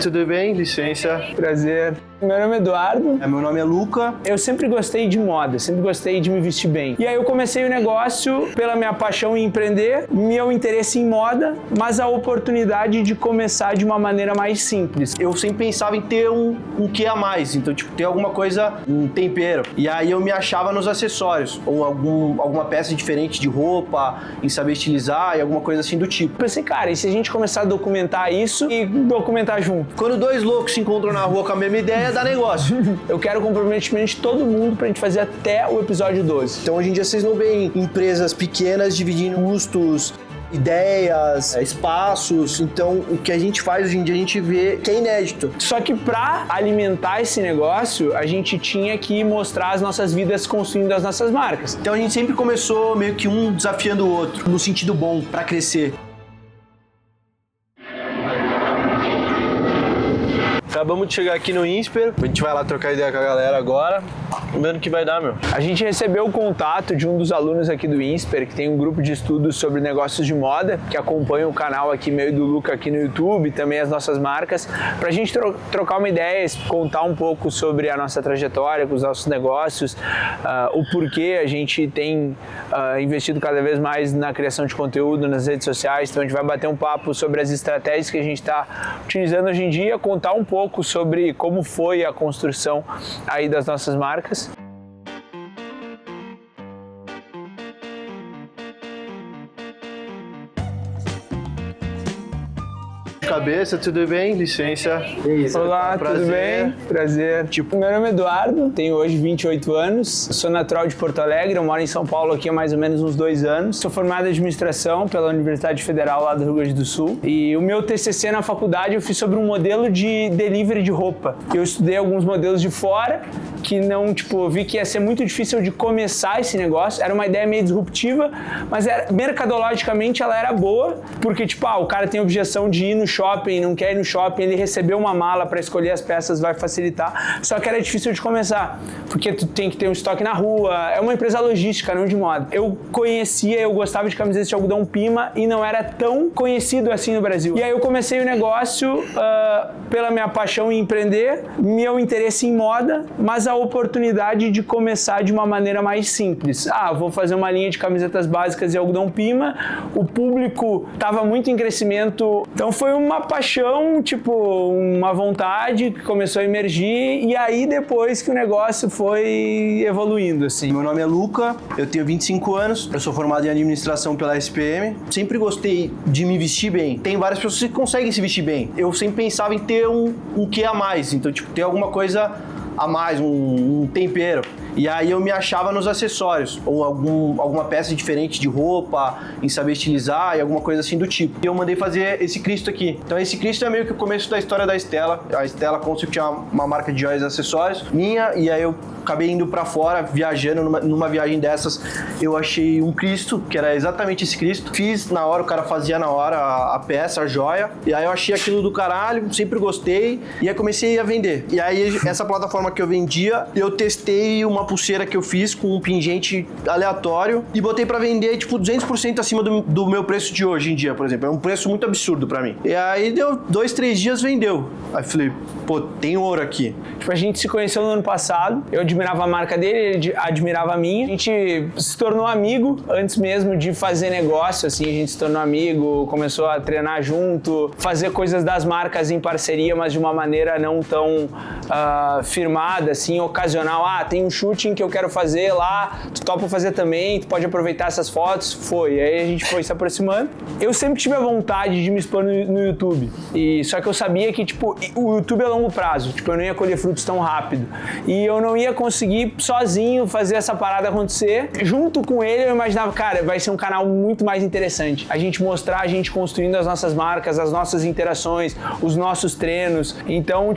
Tudo bem? Licença. Prazer. Meu nome é Eduardo. Meu nome é Luca. Eu sempre gostei de moda, sempre gostei de me vestir bem. E aí eu comecei o negócio pela minha paixão em empreender, meu interesse em moda, mas a oportunidade de começar de uma maneira mais simples. Eu sempre pensava em ter um quê a mais, então ter alguma coisa, um tempero. E aí eu me achava nos acessórios, ou alguma peça diferente de roupa, em saber estilizar e alguma coisa assim do tipo. Pensei, cara, e se a gente começar a documentar isso e documentar junto? Quando dois loucos se encontram na rua com a mesma ideia, dá negócio. Eu quero o comprometimento de todo mundo pra gente fazer até o episódio 12. Então hoje em dia vocês não veem empresas pequenas dividindo custos, ideias, espaços. Então o que a gente faz hoje em dia a gente vê que é inédito. Só que pra alimentar esse negócio, a gente tinha que mostrar as nossas vidas construindo as nossas marcas. Então a gente sempre começou meio que um desafiando o outro, no sentido bom, pra crescer. Acabamos de chegar aqui no Insper, a gente vai lá trocar ideia com a galera agora, vendo o que vai dar, meu. A gente recebeu o contato de um dos alunos aqui do Insper, que tem um grupo de estudos sobre negócios de moda, que acompanha o canal aqui meio do Luca aqui no YouTube, também as nossas marcas, pra gente trocar uma ideia, contar um pouco sobre a nossa trajetória com os nossos negócios, o porquê a gente tem investido cada vez mais na criação de conteúdo nas redes sociais. Então a gente vai bater um papo sobre as estratégias que a gente está utilizando hoje em dia, contar um pouco sobre como foi a construção aí das nossas marcas. Cabeça, tudo bem? Licença. Isso. Olá, tudo bem? Prazer. Meu nome é Eduardo, tenho hoje 28 anos, sou natural de Porto Alegre, eu moro em São Paulo aqui há mais ou menos uns 2 anos. Sou formado em administração pela Universidade Federal lá do Rio Grande do Sul. E o meu TCC na faculdade eu fiz sobre um modelo de delivery de roupa. Eu estudei alguns modelos de fora que não, eu vi que ia ser muito difícil de começar esse negócio. Era uma ideia meio disruptiva, mas mercadologicamente ela era boa, porque o cara tem objeção de ir no shopping, não quer ir no shopping, ele recebeu uma mala para escolher as peças, vai facilitar. Só que era difícil de começar, porque tu tem que ter um estoque na rua, é uma empresa logística, não de moda. Eu gostava de camisetas de algodão Pima e não era tão conhecido assim no Brasil. E aí eu comecei o negócio pela minha paixão em empreender, meu interesse em moda, mas a oportunidade de começar de uma maneira mais simples. Vou fazer uma linha de camisetas básicas de algodão Pima, o público estava muito em crescimento, então foi uma paixão, uma vontade que começou a emergir, e aí depois que o negócio foi evoluindo, assim. Meu nome é Luca, eu tenho 25 anos, eu sou formado em administração pela SPM, sempre gostei de me vestir bem. Tem várias pessoas que conseguem se vestir bem. Eu sempre pensava em ter um quê a mais, então ter alguma coisa a mais, um tempero. E aí eu me achava nos acessórios, ou alguma peça diferente de roupa, em saber estilizar e alguma coisa assim do tipo. E eu mandei fazer esse Cristo aqui. Então esse Cristo é meio que o começo da história da Stella. A Stella Concept é uma marca de joias e acessórios minha, e aí eu acabei indo pra fora, viajando, numa viagem dessas, eu achei um Cristo, que era exatamente esse Cristo. Fiz na hora, o cara fazia na hora a peça, a joia, e aí eu achei aquilo do caralho, sempre gostei, e aí comecei a vender. E aí essa plataforma que eu vendia, eu testei uma pulseira que eu fiz com um pingente aleatório e botei pra vender 200% acima do meu preço de hoje em dia, por exemplo. É um preço muito absurdo pra mim. E aí deu 2, 3 dias, vendeu. Aí falei, tem ouro aqui. A gente se conheceu no ano passado, eu admirava a marca dele, ele admirava a minha. A gente se tornou amigo antes mesmo de fazer negócio, assim, a gente se tornou amigo, começou a treinar junto, fazer coisas das marcas em parceria, mas de uma maneira não tão firmada, assim, ocasional. Tem um shooting que eu quero fazer lá, tu topa fazer também, tu pode aproveitar essas fotos. Aí a gente foi se aproximando. Eu sempre tive a vontade de me expor no YouTube, só que eu sabia que, o YouTube é a longo prazo, eu não ia colher frutos tão rápido, e eu não ia conseguir sozinho fazer essa parada acontecer. Junto com ele eu imaginava, cara, vai ser um canal muito mais interessante, a gente mostrar a gente construindo as nossas marcas, as nossas interações, os nossos treinos. Então,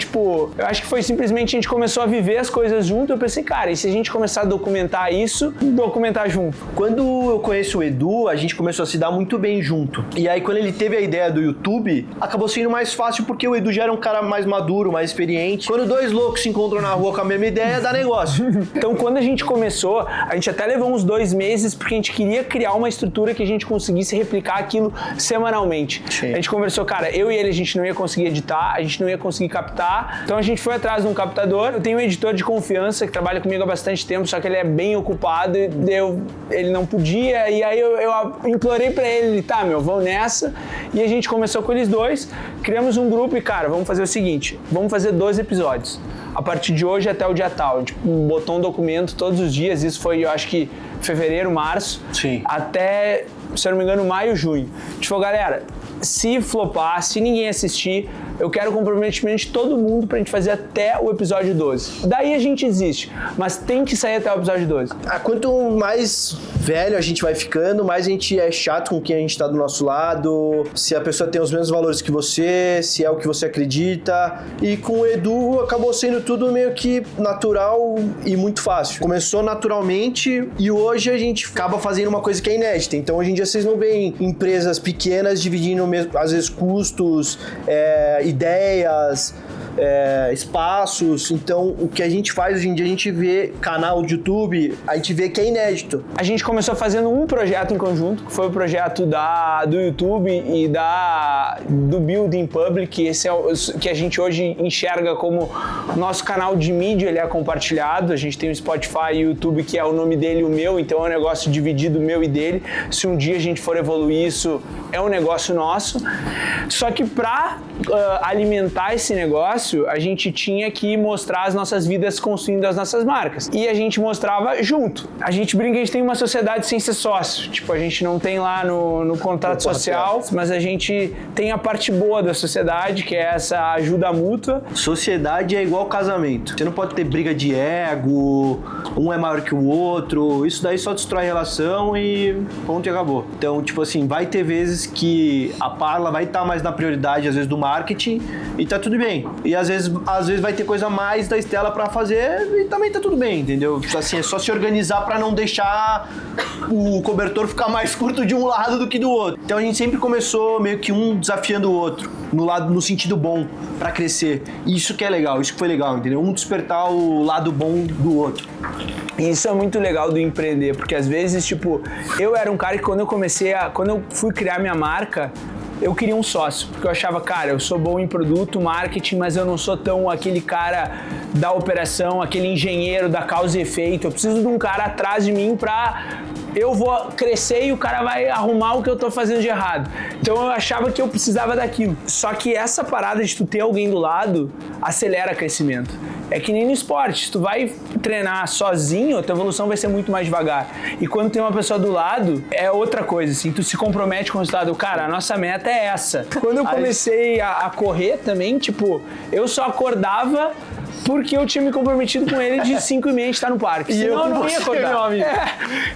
eu acho que foi simplesmente a gente começou a viver as coisas junto. Eu pensei, cara, e se a gente começar a documentar isso, documentar junto? Quando eu conheço o Edu, a gente começou a se dar muito bem junto. E aí quando ele teve a ideia do YouTube, acabou sendo mais fácil porque o Edu já era um cara cara mais maduro, mais experiente. Quando dois loucos se encontram na rua com a mesma ideia, dá negócio. Então, quando a gente começou, a gente até levou uns 2 meses porque a gente queria criar uma estrutura que a gente conseguisse replicar aquilo semanalmente. Sim. A gente conversou, cara, eu e ele, a gente não ia conseguir editar, a gente não ia conseguir captar, então a gente foi atrás de um captador. Eu tenho um editor de confiança que trabalha comigo há bastante tempo, só que ele é bem ocupado, ele não podia, e aí eu implorei pra ele, tá, vamos nessa, e a gente começou com eles dois, criamos um grupo e, cara, vamos fazer o seguinte, vamos fazer 12 episódios. A partir de hoje até o dia tal. A gente botou um documento todos os dias, isso foi, eu acho que fevereiro, março, Sim. até, se eu não me engano, maio, junho. A gente falou, galera, se flopar, se ninguém assistir, eu quero o comprometimento de todo mundo pra gente fazer até o episódio 12. Daí a gente desiste, mas tem que sair até o episódio 12. Quanto mais velho a gente vai ficando, mais a gente é chato com quem a gente tá do nosso lado, se a pessoa tem os mesmos valores que você, se é o que você acredita. E com o Edu acabou sendo tudo meio que natural e muito fácil. Começou naturalmente e hoje a gente acaba fazendo uma coisa que é inédita. Então hoje em dia vocês não veem empresas pequenas dividindo mesmo, às vezes custos, ideias, espaços. Então o que a gente faz hoje em dia, a gente vê canal de YouTube, a gente vê que é inédito. A gente começou fazendo um projeto em conjunto, que foi o projeto do YouTube e do Building Public. Esse é o que a gente hoje enxerga como nosso canal de mídia, ele é compartilhado. A gente tem o Spotify e o YouTube, que é o nome dele e o meu, então é um negócio dividido, meu e dele. Se um dia a gente for evoluir isso, é um negócio nosso. Só que para alimentar esse negócio, a gente tinha que mostrar as nossas vidas construindo as nossas marcas. E a gente mostrava junto. A gente brinca que a gente tem uma sociedade sem ser sócio. Tipo, a gente não tem lá no contrato social, mas a gente tem a parte boa da sociedade, que é essa ajuda mútua. Sociedade é igual casamento. Você não pode ter briga de ego, um é maior que o outro. Isso daí só destrói a relação e ponto e acabou. Então, tipo assim, vai ter vezes que a Parla vai estar mais na prioridade, às vezes, do marketing, e tá tudo bem. E às vezes vai ter coisa mais da Estela pra fazer e também tá tudo bem, entendeu? Assim, é só se organizar pra não deixar o cobertor ficar mais curto de um lado do que do outro. Então a gente sempre começou meio que um desafiando o outro, no sentido bom, pra crescer. Isso que é legal, isso que foi legal, entendeu? Um despertar o lado bom do outro. E isso é muito legal do empreender, porque às vezes, tipo, eu era um cara que quando eu fui criar minha marca, eu queria um sócio, porque eu achava, cara, eu sou bom em produto, marketing, mas eu não sou tão aquele cara da operação, aquele engenheiro da causa e efeito. Eu preciso de um cara atrás de mim eu vou crescer e o cara vai arrumar o que eu tô fazendo de errado. Então eu achava que eu precisava daquilo. Só que essa parada de tu ter alguém do lado acelera crescimento. É que nem no esporte, se tu vai treinar sozinho, a tua evolução vai ser muito mais devagar. E quando tem uma pessoa do lado, é outra coisa, assim, tu se compromete com o resultado. Cara, a nossa meta é essa. Quando eu comecei a correr também, tipo, eu só acordava porque eu tinha me comprometido com ele de 5h30 estar no parque. Senão eu não ia acordar.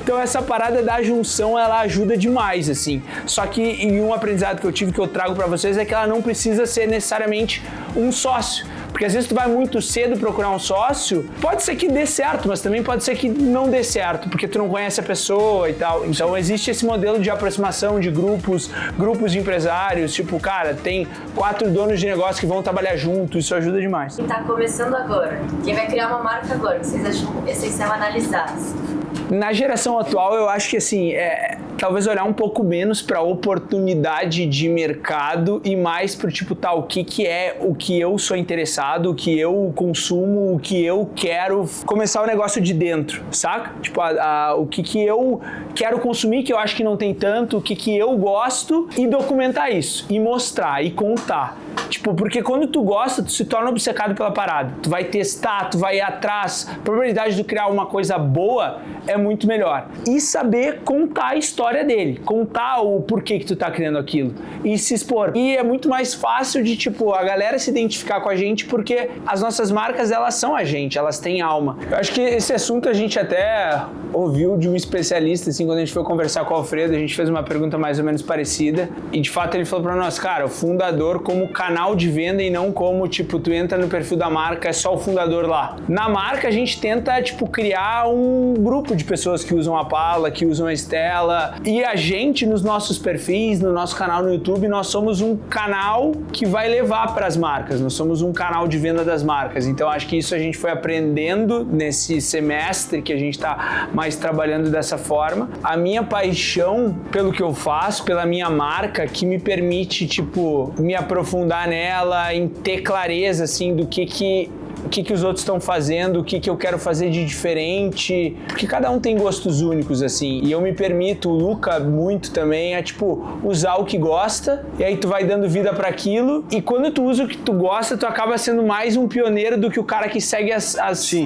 Então essa parada da junção, ela ajuda demais, assim. Só que em um aprendizado que eu tive, que eu trago pra vocês, é que ela não precisa ser necessariamente um sócio. Porque às vezes tu vai muito cedo procurar um sócio, pode ser que dê certo, mas também pode ser que não dê certo, porque tu não conhece a pessoa e tal. Então existe esse modelo de aproximação de grupos de empresários, tipo, cara, tem 4 donos de negócio que vão trabalhar junto, isso ajuda demais. Quem tá começando agora, quem vai criar uma marca agora, que vocês acham essencial analisar? Na geração atual, eu acho que assim, talvez olhar um pouco menos para oportunidade de mercado e mais para tipo, o que é o que eu sou interessado, o que eu consumo, o que eu quero começar o negócio de dentro, saca? Tipo, o que eu quero consumir, que eu acho que não tem tanto, o que eu gosto, e documentar isso, e mostrar, e contar. Tipo, porque quando tu gosta, tu se torna obcecado pela parada. Tu vai testar, tu vai ir atrás. A probabilidade de tu criar uma coisa boa é muito melhor. E saber contar a história dele. Contar o porquê que tu tá criando aquilo. E se expor. E é muito mais fácil de, tipo, a galera se identificar com a gente, porque as nossas marcas, elas são a gente, elas têm alma. Eu acho que esse assunto a gente até ouviu de um especialista, assim, quando a gente foi conversar com o Alfredo, a gente fez uma pergunta mais ou menos parecida. E, de fato, ele falou pra nós, cara, o fundador como canal de venda e não como, tipo, tu entra no perfil da marca, é só o fundador lá. Na marca, a gente tenta, tipo, criar um grupo de pessoas que usam a Parla, que usam a Estela, E a gente, nos nossos perfis, no nosso canal no YouTube, nós somos um canal que vai levar para as marcas, nós somos um canal de venda das marcas. Então acho que isso a gente foi aprendendo nesse semestre que a gente está mais trabalhando dessa forma. A minha paixão pelo que eu faço, pela minha marca, que me permite, tipo, me aprofundar nela, em ter clareza, assim, do que os outros estão fazendo, o que eu quero fazer de diferente, porque cada um tem gostos únicos, assim, e eu me permito, o Luca muito também, tipo, usar o que gosta, e aí tu vai dando vida para aquilo, e quando tu usa o que tu gosta, tu acaba sendo mais um pioneiro do que o cara que segue as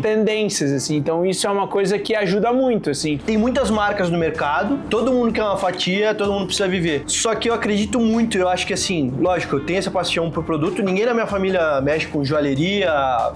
tendências, assim, então isso é uma coisa que ajuda muito, assim. Tem muitas marcas no mercado, todo mundo quer uma fatia, todo mundo precisa viver, só que eu acredito muito, eu acho que assim, lógico, eu tenho essa paixão por produto, ninguém na minha família mexe com joalheria,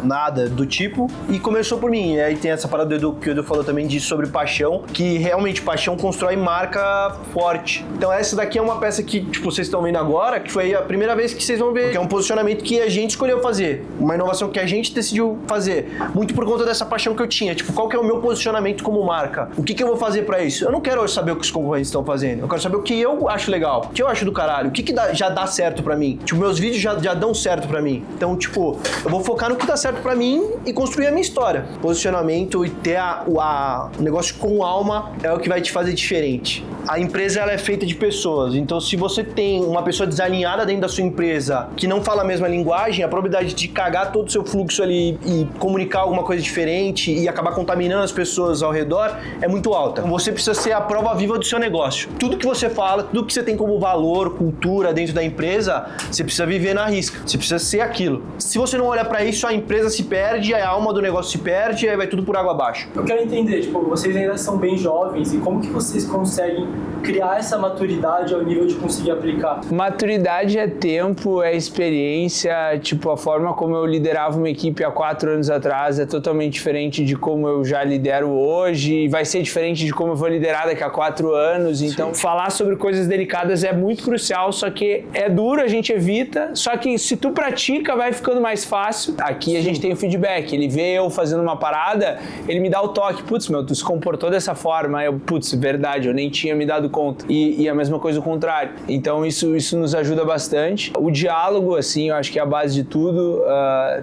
nada do tipo, e começou por mim. E aí tem essa parada do Edu, que o Edu falou também sobre paixão, que realmente paixão constrói marca forte. Então essa daqui é uma peça que, tipo, vocês estão vendo agora, que foi a primeira vez que vocês vão ver, que é um posicionamento que a gente escolheu fazer, uma inovação que a gente decidiu fazer, muito por conta dessa paixão que eu tinha, tipo, qual que é o meu posicionamento como marca? O que eu vou fazer pra isso? Eu não quero saber o que os concorrentes estão fazendo, eu quero saber o que eu acho legal, o que eu acho do caralho, o que já dá certo pra mim. Tipo, meus vídeos já dão certo pra mim. Então, tipo, eu vou focar no que dá certo pra mim e construir a minha história. Posicionamento e ter o negócio com alma é o que vai te fazer diferente. A empresa, ela é feita de pessoas, então se você tem uma pessoa desalinhada dentro da sua empresa que não fala a mesma linguagem, a probabilidade de cagar todo o seu fluxo ali e comunicar alguma coisa diferente e acabar contaminando as pessoas ao redor é muito alta. Você precisa ser a prova viva do seu negócio. Tudo que você fala, tudo que você tem como valor, cultura dentro da empresa, você precisa viver na risca, você precisa ser aquilo. Se você não olhar pra isso, a empresa se perde, a alma do negócio se perde e aí vai tudo por água abaixo. Eu quero entender, tipo, vocês ainda são bem jovens e como que vocês conseguem criar essa maturidade ao nível de conseguir aplicar? Maturidade é tempo, é experiência, tipo, a forma como eu liderava uma equipe há 4 anos atrás é totalmente diferente de como eu já lidero hoje, vai ser diferente de como eu vou liderar daqui a 4 anos, então falar sobre coisas delicadas é muito crucial, só que é duro, a gente evita, só que se tu pratica vai ficando mais fácil. Aqui a gente tem o feedback, ele vê eu fazendo uma parada, ele me dá o toque, putz, meu, tu se comportou dessa forma, eu, putz, verdade, eu nem tinha me dado conta. E a mesma coisa o contrário. Então isso nos ajuda bastante. O diálogo, assim, eu acho que é a base de tudo.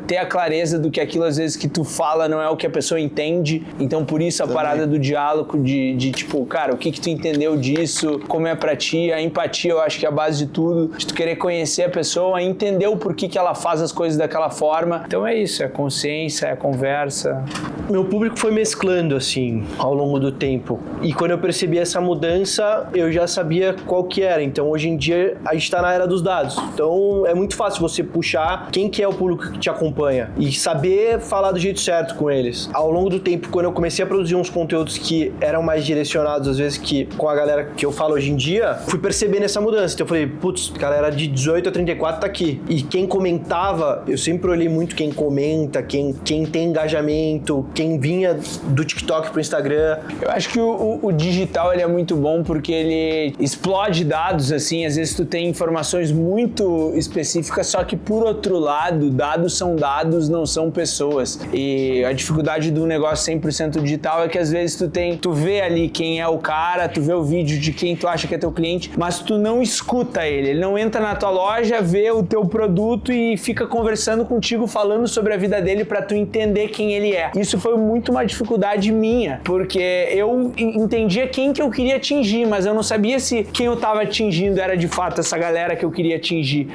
Ter a clareza do que aquilo às vezes que tu fala não é o que a pessoa entende. Então por isso a parada do diálogo, de tipo, cara, o que tu entendeu disso, como é pra ti, a empatia eu acho que é a base de tudo. De tu querer conhecer a pessoa, entender o porquê que ela faz as coisas daquela forma. Então é isso, é consciência, é conversa. Meu público foi mesclando, assim, ao longo do tempo. E quando eu percebi essa mudança, eu já sabia qual que era. Então, hoje em dia, a gente tá na era dos dados. Então, é muito fácil você puxar quem que é o público que te acompanha e saber falar do jeito certo com eles. Ao longo do tempo, quando eu comecei a produzir uns conteúdos que eram mais direcionados, às vezes, que com a galera que eu falo hoje em dia, fui percebendo essa mudança. Então, eu falei, putz, galera de 18 a 34 tá aqui. E quem comentava, eu sempre olhei muito quem comenta, quem tem engajamento, quem vinha do TikTok pro Instagram. Eu acho que o digital, ele é muito bom porque ele explode dados, assim, às vezes tu tem informações muito específicas, só que por outro lado, dados são dados, não são pessoas. E a dificuldade do negócio 100% digital é que às vezes tu vê ali quem é o cara, tu vê o vídeo de quem tu acha que é teu cliente, mas tu não escuta ele não entra na tua loja, vê o teu produto e fica conversando contigo, falando sobre a vida dele pra tu entender quem ele é. Isso foi muito uma dificuldade minha, porque eu entendia quem que eu queria atingir, mas eu não sabia se quem eu tava atingindo era de fato essa galera que eu queria atingir.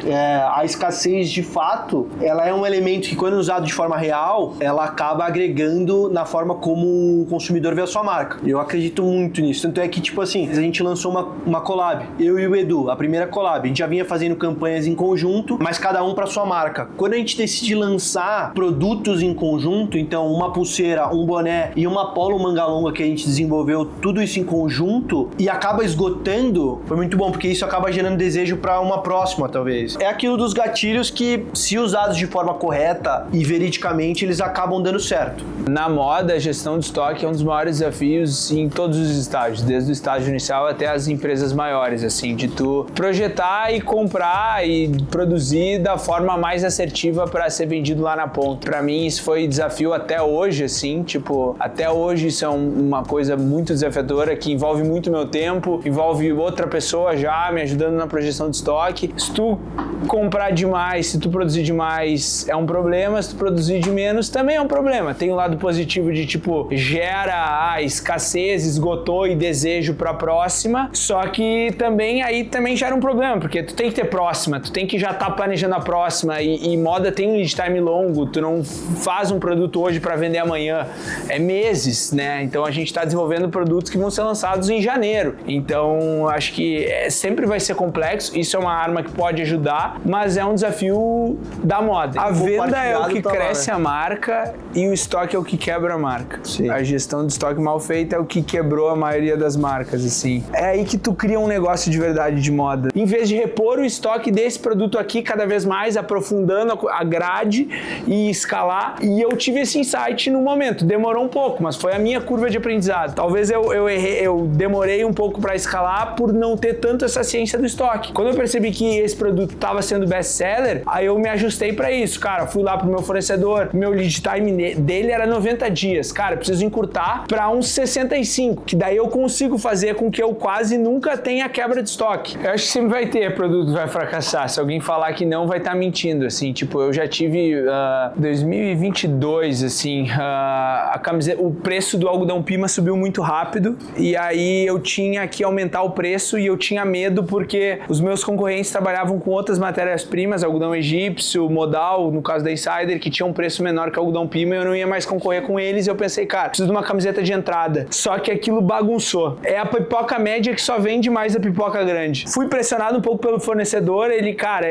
A escassez, de fato, ela é um elemento que, quando usado de forma real, ela acaba agregando na forma como o consumidor vê a sua marca. Eu acredito muito nisso. Tanto é que, tipo assim, a gente lançou uma collab, eu e o Edu, a primeira collab. A gente já vinha fazendo campanhas em conjunto, mas cada um pra sua marca. Quando a gente decide lançar produtos em conjunto, então uma pulseira, um boné e uma polo manga longa que a gente desenvolveu, tudo isso em conjunto, e acaba esgotando, foi muito bom, porque isso acaba gerando desejo pra uma próxima, talvez. É aquilo dos gatilhos que, se usados de forma correta e veridicamente, eles acabam dando certo. Na moda, a gestão de estoque é um dos maiores desafios em todos os estágios, desde o estágio inicial até as empresas maiores, assim, de tu projetar e comprar e produzir da forma mais assertiva para ser vendido lá na ponta. Para mim, isso foi desafio até hoje, assim, tipo, até hoje isso é uma coisa muito desafiadora que envolve muito meu meu tempo, envolve outra pessoa já me ajudando na projeção de estoque. Se tu comprar demais, se tu produzir demais, é um problema. Se tu produzir de menos, também é um problema. Tem um lado positivo de, tipo, gera escassez, esgotou e desejo pra próxima, só que também gera um problema, porque tu tem que ter próxima, tu tem que já estar planejando a próxima e moda tem um lead time longo, tu não faz um produto hoje pra vender amanhã, é meses, né? Então a gente tá desenvolvendo produtos que vão ser lançados em janeiro. Então acho que sempre vai ser complexo, isso é uma arma que pode ajudar, mas é um desafio da moda. A venda é o que cresce a marca e o estoque é o que quebra a marca. Sim. A gestão de estoque mal feita é o que quebrou a maioria das marcas, assim. É aí que tu cria um negócio de verdade de moda. Em vez de repor o estoque desse produto aqui cada vez mais, aprofundando a grade e escalar, e eu tive esse insight no momento. Demorou um pouco, mas foi a minha curva de aprendizado. Talvez eu errei, eu demorei um pouco para escalar por não ter tanto essa ciência do estoque. Quando eu percebi que esse produto estava sendo best-seller, aí eu me ajustei para isso. Cara, fui lá pro meu fornecedor, meu lead time dele era 90 dias. Cara, eu preciso encurtar para uns 65, que daí eu consigo fazer com que eu quase nunca tenha quebra de estoque. Eu acho que sempre vai ter produto que vai fracassar. Se alguém falar que não, vai estar mentindo, assim. Tipo, eu já tive 2022, assim, a camiseta, o preço do algodão Pima subiu muito rápido e aí eu tinha que aumentar o preço e eu tinha medo porque os meus concorrentes trabalhavam com outras matérias-primas, algodão egípcio, modal, no caso da Insider, que tinha um preço menor que o algodão Pima e eu não ia mais concorrer com eles. Eu pensei, cara, preciso de uma camiseta de entrada. Só que aquilo bagunçou. É a pipoca média que só vende mais a pipoca grande. Fui pressionado um pouco pelo fornecedor, ele, cara,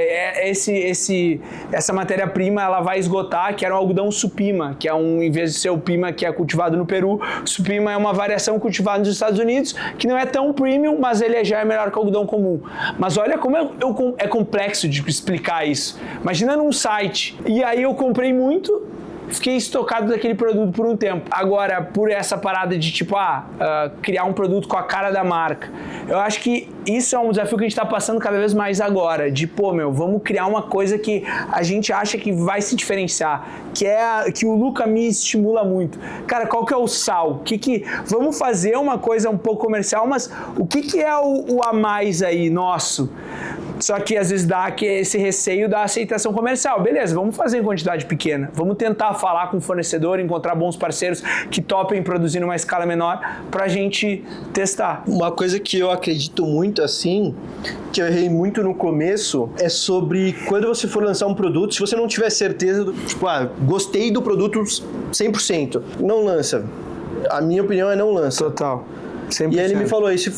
essa matéria-prima, ela vai esgotar, que era um algodão Supima, que é em vez de ser o Pima que é cultivado no Peru, Supima é uma variação cultivada nos Estados Unidos, que não é tão premium, mas ele já é melhor que o algodão comum. Mas olha como é complexo de explicar isso. Imagina num site. E aí eu comprei muito, fiquei estocado daquele produto por um tempo. Agora, por essa parada de tipo, criar um produto com a cara da marca, eu acho que isso é um desafio que a gente tá passando cada vez mais agora, de vamos criar uma coisa que a gente acha que vai se diferenciar, que o Luca me estimula muito. Cara, qual que é o sal? Vamos fazer uma coisa um pouco comercial, mas o que é o a mais aí nosso? Só que às vezes dá esse receio da aceitação comercial. Beleza, vamos fazer em quantidade pequena. Vamos tentar falar com o fornecedor, encontrar bons parceiros que topem produzir numa escala menor pra gente testar. Uma coisa que eu acredito muito, assim, que eu errei muito no começo, é sobre quando você for lançar um produto, se você não tiver certeza, gostei do produto 100%, não lança. A minha opinião é não lança. Total. 100%. E aí ele me falou isso,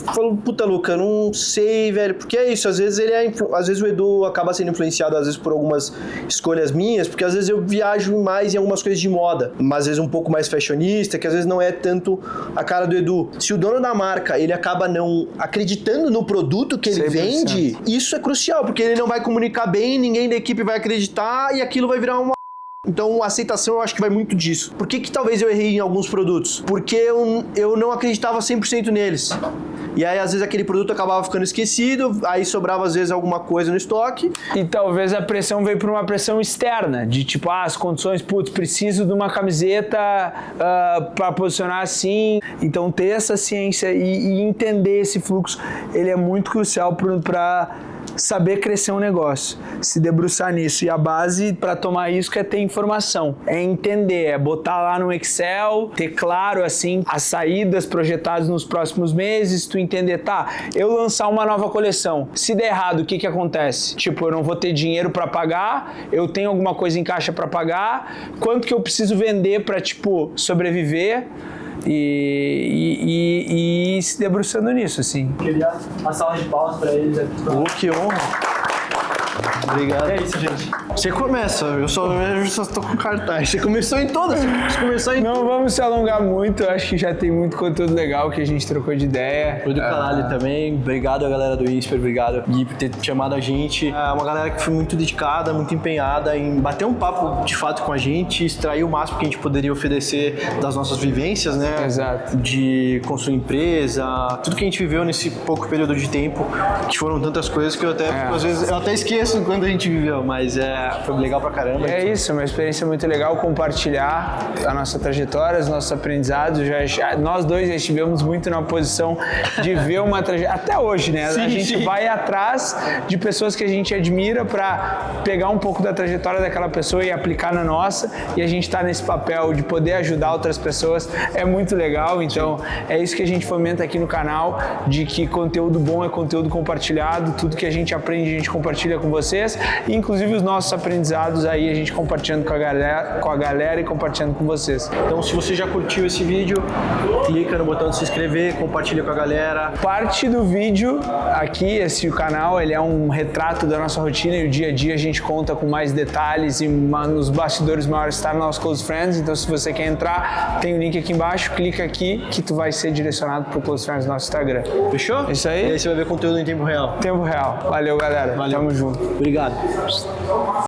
puta, Luca, eu não sei, velho, porque é isso, às vezes o Edu acaba sendo influenciado, às vezes, por algumas escolhas minhas, porque às vezes eu viajo mais em algumas coisas de moda, mas às vezes um pouco mais fashionista, que às vezes não é tanto a cara do Edu. Se o dono da marca, ele acaba não acreditando no produto que ele 100%. Vende, isso é crucial, porque ele não vai comunicar bem, ninguém da equipe vai acreditar e aquilo vai virar uma... Então, a aceitação eu acho que vai muito disso. Por que talvez eu errei em alguns produtos? Porque eu não acreditava 100% neles. E aí, às vezes, aquele produto acabava ficando esquecido, aí sobrava, às vezes, alguma coisa no estoque. E talvez a pressão veio por uma pressão externa, de tipo, as condições, preciso de uma camiseta para posicionar assim. Então, ter essa ciência e entender esse fluxo, ele é muito crucial para saber crescer um negócio, se debruçar nisso. E a base para tomar isso é ter informação, é entender, é botar lá no Excel, ter claro assim as saídas projetadas nos próximos meses, tu entender, eu lançar uma nova coleção, se der errado, o que acontece? Tipo, eu não vou ter dinheiro para pagar, eu tenho alguma coisa em caixa para pagar, quanto que eu preciso vender para sobreviver? E se debruçando nisso, assim. Queria uma salva de palmas pra eles aqui. Que honra! Obrigado. É isso, gente. Você começa, eu só tô com cartaz. Você começou em todas, você começou em... Não vamos se alongar muito, eu acho que já tem muito conteúdo legal que a gente trocou de ideia. Foi do caralho também. Obrigado a galera do Whisper, obrigado Gui por ter chamado a gente. É uma galera que foi muito dedicada, muito empenhada em bater um papo de fato com a gente, extrair o máximo que a gente poderia oferecer das nossas vivências, né? Exato. De construir empresa, tudo que a gente viveu nesse pouco período de tempo, que foram tantas coisas que eu até, às vezes, eu até esqueço quando a gente viveu, mas Foi legal pra caramba. É isso, uma experiência muito legal compartilhar a nossa trajetória, os nossos aprendizados. Nós dois já estivemos muito na posição de ver uma trajetória. Até hoje, né? Sim, a gente vai atrás de pessoas que a gente admira para pegar um pouco da trajetória daquela pessoa e aplicar na nossa. E a gente tá nesse papel de poder ajudar outras pessoas. É muito legal. Então, é isso que a gente fomenta aqui no canal, de que conteúdo bom é conteúdo compartilhado. Tudo que a gente aprende, a gente compartilha com vocês. E, inclusive, os nossos aprendizados aí, a gente compartilhando com a galera e compartilhando com vocês. Então, se você já curtiu esse vídeo, clica no botão de se inscrever, compartilha com a galera. Parte do vídeo aqui, esse canal, ele é um retrato da nossa rotina e o dia a dia a gente conta com mais detalhes e nos bastidores maiores está no nosso Close Friends. Então, se você quer entrar, tem o link aqui embaixo, clica aqui que tu vai ser direcionado pro Close Friends do nosso Instagram. Fechou? Isso aí. E aí você vai ver conteúdo em tempo real. Tempo real. Valeu, galera. Valeu. Tamo junto. Obrigado.